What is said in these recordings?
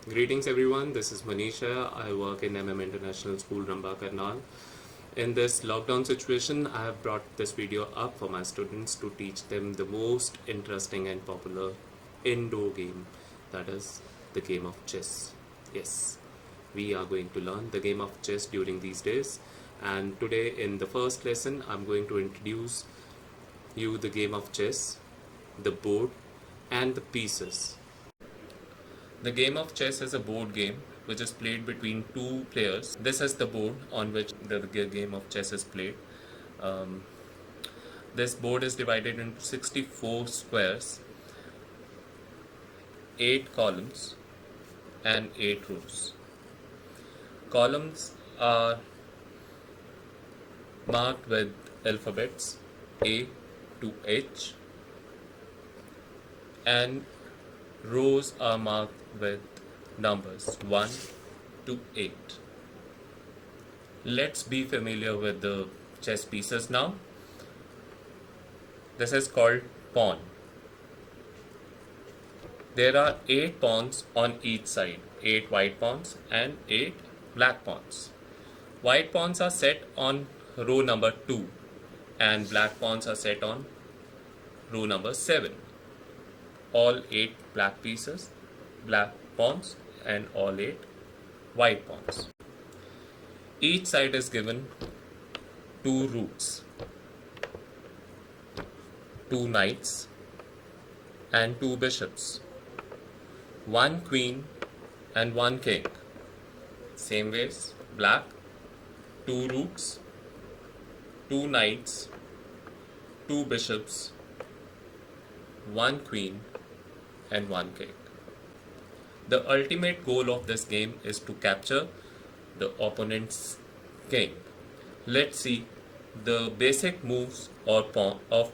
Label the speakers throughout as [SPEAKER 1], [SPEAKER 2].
[SPEAKER 1] Greetings everyone, this is Manisha. I work in International School, Ramba, Karnal. In this lockdown situation, I have brought this video up for my students to teach them the most interesting and popular indoor game, that is the game of chess. Yes, we are going to learn the game of chess during these days, and today in the first lesson I'm going to introduce you the game of chess, the board and the pieces. The game of chess is a board game which is played between two players. This is the board on which the game of chess is played. Um, this board is divided into 64 squares, 8 columns, and 8 rows. Columns are marked with alphabets A to H, and rows are marked with numbers 1 to 8. Let's be familiar with the chess pieces now. This is called pawn. There are 8 pawns on each side, 8 white pawns and 8 black pawns. White pawns are set on row number 2 and black pawns are set on row number 7. All 8 black pieces, black pawns, and all 8 white pawns. Each side is given 2 rooks, 2 knights, and 2 bishops, 1 queen, and 1 king. Same ways, black, 2 rooks, 2 knights, 2 bishops, 1 queen, and 1 king. The ultimate goal of this game is to capture the opponent's king. Let's see the basic moves of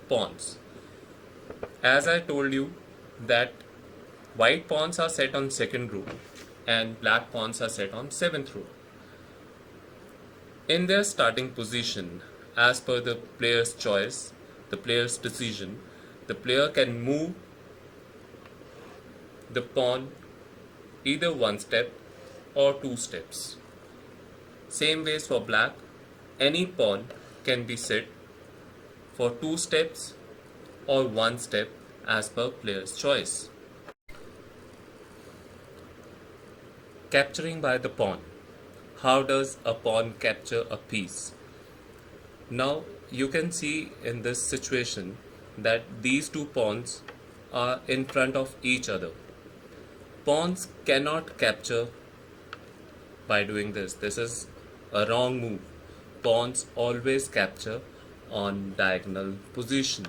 [SPEAKER 1] pawns. As I told you that white pawns are set on second row and black pawns are set on 7th row. In their starting position, as per the player's choice, the player's decision, the player can move the pawn either 1 step or 2 steps. Same ways for black, any pawn can be set for 2 steps or 1 step as per player's choice. Capturing by the pawn. How does a pawn capture a piece? Now you can see in this situation that these two pawns are in front of each other. Pawns cannot capture by doing this. This is a wrong move. Pawns always capture on diagonal position.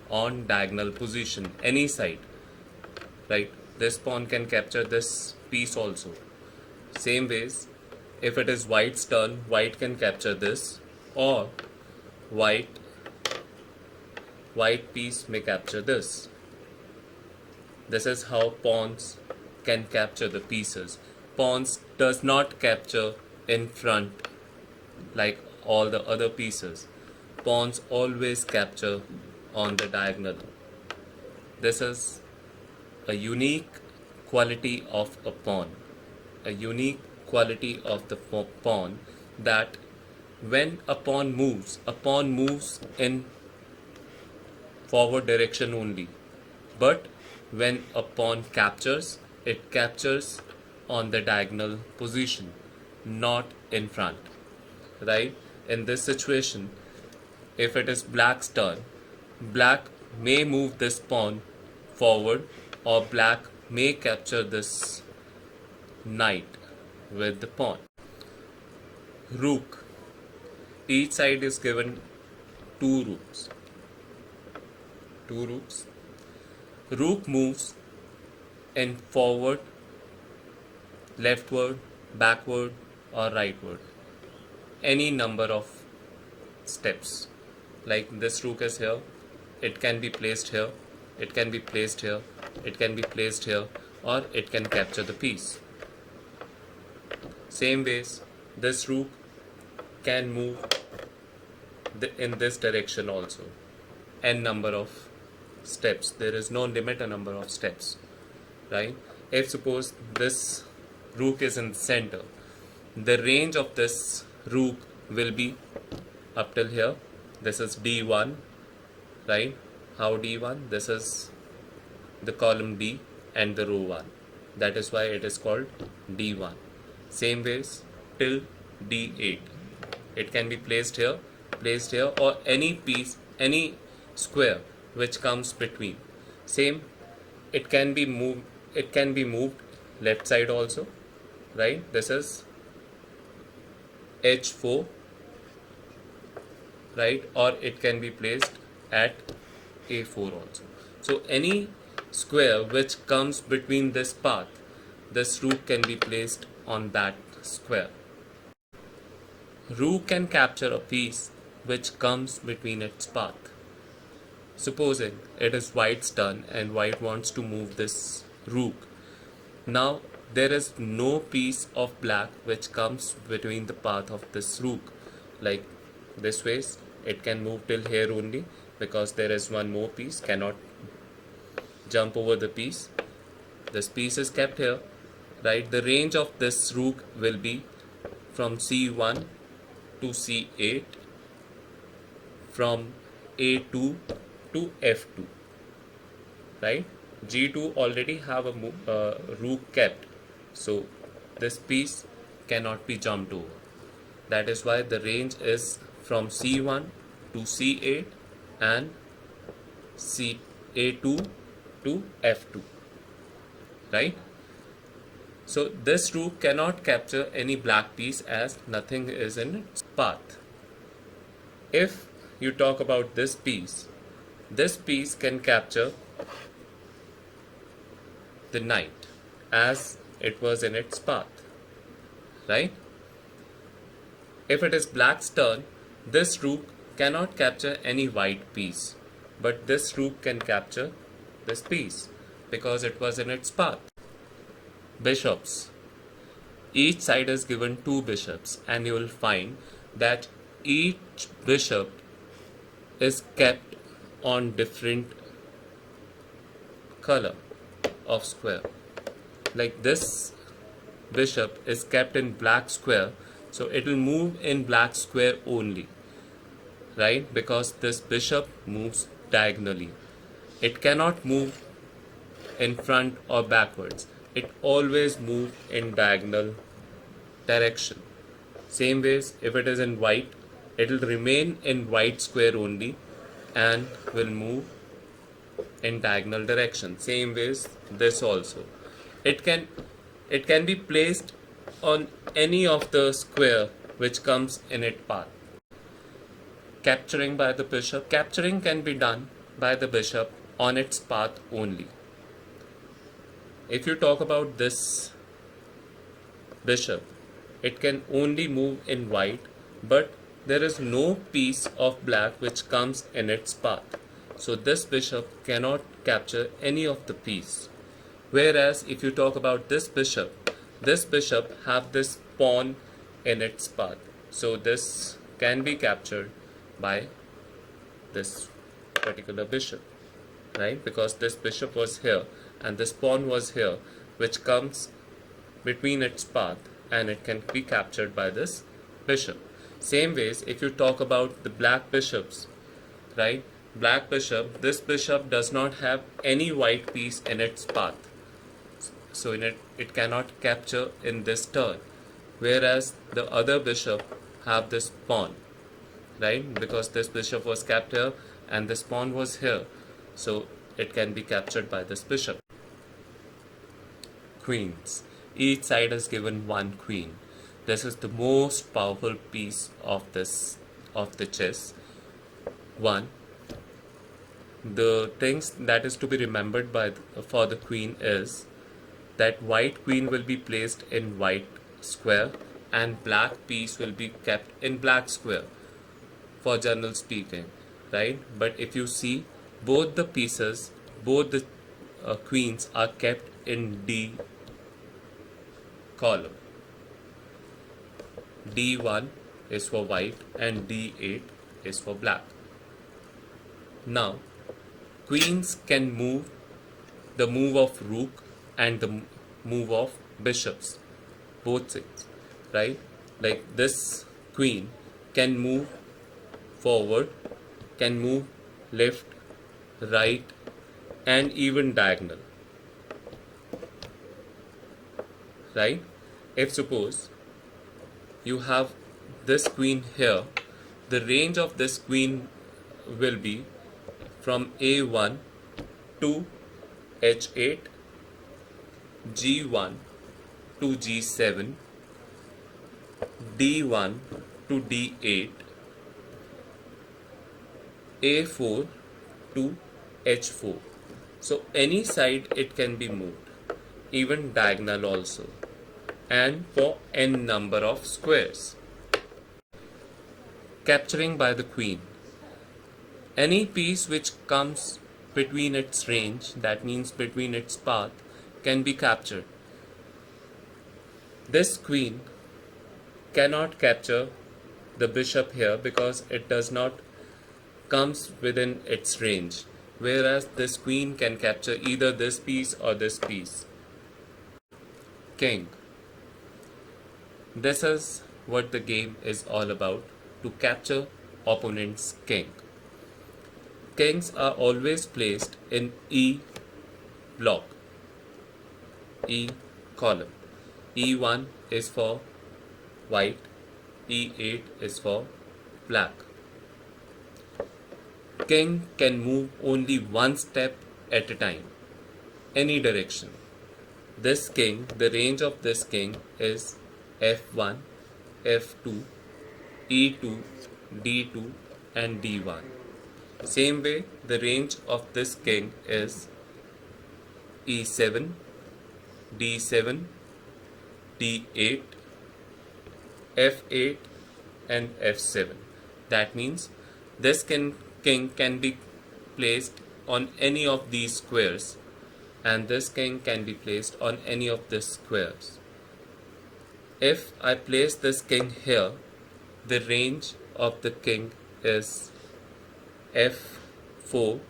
[SPEAKER 1] On diagonal position, any side. Right? This pawn can capture this piece also. Same ways, if it is white's turn, white can capture this, or white piece may capture this. This is how pawns can capture the pieces. Pawns does not capture in front like all the other pieces. Pawns always capture on the diagonal. This is a unique quality of a pawn. A unique quality of the pawn, that when a pawn moves in forward direction only. But when a pawn captures, it captures on the diagonal position, not in front. Right? In this situation, if it is black's turn, black may move this pawn forward, or black may capture this knight with the pawn. Rook. Each side is given 2 rooks. 2 rooks. Rook moves in forward, leftward, backward, or rightward. Any number of steps. Like this rook is here, it can be placed here, it can be placed here, it can be placed here, or it can capture the piece. Same ways, this rook can move in this direction also. N number of steps. There is no limit a number of steps. right? If suppose this rook is in the center, the range of this rook will be up till here. This is d1, right? How d1? This is the column D and the row 1. That is why it is called D1. Same ways till D8. It can be placed here, or any piece, any square which comes between. Same, it can be moved left side also, right? This is H4, right? Or it can be placed at A4 also. So any square which comes between this path, this rook can be placed on that square. Rook can capture a piece which comes between its path. Supposing it is white's turn and white wants to move this rook. Now there is no piece of black which comes between the path of this rook. Like this ways, it can move till here only because there is one more piece, cannot jump over the piece. This piece is kept here, right? The range of this rook will be from C1 to C8, from A2 to F2, right? G2 already have a rook kept, so this piece cannot be jumped over. That is why the range is from C1 to C8 and A2 to F2, right? So this rook cannot capture any black piece as nothing is in its path. If you talk about this piece can capture the knight as it was in its path, right? If it is black's turn, this rook cannot capture any white piece, but this rook can capture this piece because it was in its path. Bishops. Each side is given 2 bishops, and you will find that each bishop is kept on different color of square. Like this bishop is kept in black square, so it will move in black square only, right? Because this bishop moves diagonally. It cannot move in front or backwards. It always moves in diagonal direction. Same ways, if it is in white, it will remain in white square only and will move in diagonal direction. Same ways, this also. It can be placed on any of the square which comes in its path. Capturing by the bishop. Capturing can be done by the bishop on its path only. If you talk about this bishop, it can only move in white, but there is no piece of black which comes in its path. So this bishop cannot capture any of the piece. Whereas if you talk about this bishop have this pawn in its path. So this can be captured by this particular bishop, right? Because this bishop was here and this pawn was here, which comes between its path, and it can be captured by this bishop. Same ways, if you talk about the black bishops, right? Black bishop, this bishop does not have any white piece in its path, so it cannot capture in this turn. Whereas the other bishop have this pawn, right? Because this bishop was kept here and this pawn was here, so it can be captured by this bishop. Queens. Each side is given 1 queen. This is the most powerful piece of the chess. 1. The things that is to be remembered for the queen is that white queen will be placed in white square and black piece will be kept in black square, for general speaking, right? But if you see, both the pieces, both the queens are kept in D column. D1 is for white and D8 is for black. Now, queens can move the move of rook and the move of bishops, both sides, right? Like this queen can move forward, can move left, right, and even diagonal, right? If suppose you have this queen here, the range of this queen will be from A1 to H8, G1 to G7, D1 to D8, A4 to H4. So any side it can be moved, even diagonal also, and for n number of squares. Capturing by the queen. Any piece which comes between its range, that means between its path, can be captured. This queen cannot capture the bishop here because it does not comes within its range, whereas this queen can capture either this piece or this piece. King. This is what the game is all about, to capture opponent's king. Kings are always placed in E block, E column. E1 is for white, E8 is for black. King can move only one step at a time, any direction. This king, the range of this king is F1, F2, E2, D2 and D1. Same way, the range of this king is E7, D7, D8, F8 and F7. That means this king can be placed on any of these squares, and this king can be placed on any of these squares. If I place this king here, the range of the king is F4,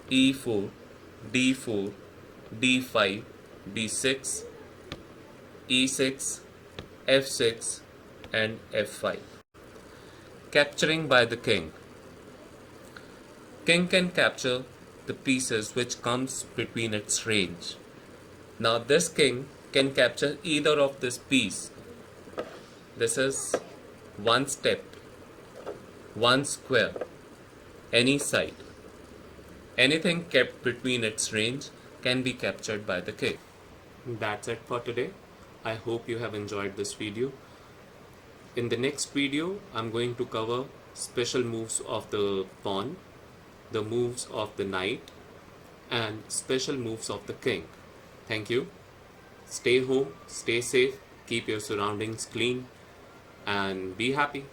[SPEAKER 1] E4, D4, D5, D6, E6, F6 and F5. Capturing by the king. King can capture the pieces which comes between its range. Now this king can capture either of this piece. This is one step, one square, any side. Anything kept between its range can be captured by the king. That's it for today. I hope you have enjoyed this video. In the next video, I'm going to cover special moves of the pawn, the moves of the knight, and special moves of the king. Thank you. Stay home, stay safe, keep your surroundings clean, and be happy.